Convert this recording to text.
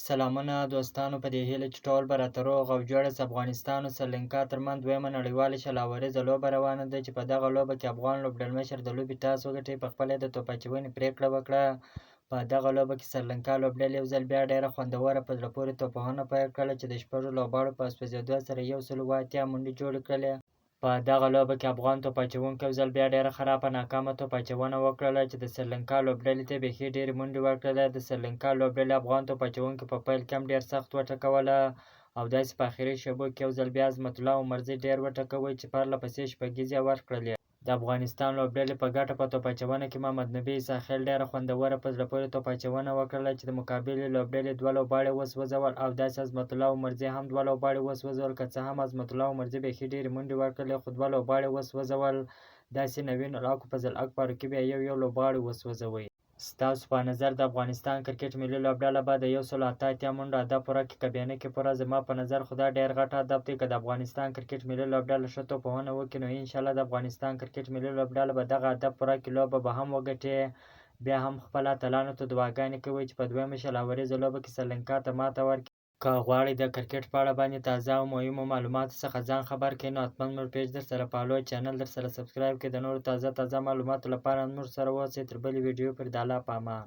سلامونه دوستانو په دې هیله چې ټول به راته روغ او جوړ یاست. افغانستان او سریلانکا ترمنځ دویمه نړیواله شل لوبه روانه ده چې په دغه لوبه کې افغان لوبډلمشر د لوبې ټاس وګټي، په خپله یې د توپ اچونې پرېکړه وکړه. په دغه لوبه کې سریلانکا لوبډلې یو ځل بیا ډېره خوندوره په زړه پورې توپوهنه پیل کړله چې د شپږو لوبغاړو په سوځېدو سره 180 منډې جوړې کړلې. په دغه لوبه کې افغان توپ اچوونکو یو ځل بیا ډېره خرابه ناکامه توپ اچونه وکړله چې د سریلانکا لوبډلې ته بیخي ډېرې منډې ورکړله. د سریلانکا لوبډلې افغان توپ اچوونکي په پیل کې هم ډېر سخت وټکوله او داسې په اخري شېبو کې یو ځل بیا عظمت الله عمرزي ډېر وټکوئ چې پرله پسې شپږیزې یې ورکړلې. د افغانستان لوبډلې په ګټه په توپ اچونه کې محمد نبي اساخیل ډېره خوندوره په زړه پورې توپ اچونه وکړله چې د مقابلې لوبډلې دوه لوبغاړي وسوځول او داسې عظمت الله عمرزي هم دوه لوبغاړي وسوځول. که څه هم عظمت الله عمرزي بیخي ډېرې منډې ورکړلې خو دوه لوبغاړي وسوځول. داسې نوین الحق و فضل حق فاروقي بیا یو لوبغاړی وسوځوئ. ستاسو په نظر د افغانستان کرکټ ملي لوبډله به د 188 منډو هدف پوره کړي که بیا نه کړي پوره؟ زما په نظر خو دا ډېر غټ هدف دی. که د افغانستان کرکټ ملي لوبډله ښه توپوهنه وکړي نو انشاءالله د افغانستان کرکټ ملي لوبډله به دغه هدف پوره کړي، لوبه به هم وګټي. بیا هم خپلو اتلانو ته دعاګانې کوئ چې په دویمه شل لوبه کې سریلانکا ته ماته ورکړي. که غواړئ د کرکټ په اړه باندې تازه او مهمو معلوماتو څخه ځان خبر کړئ نو حتما زموږ پیج درسره فالو، چینل درسره سبسکرایب کړئ. د نورو تازه معلوماتو لپاره زموږ سره اوسئ. تر بلې ویډیو پورې د الله په امان.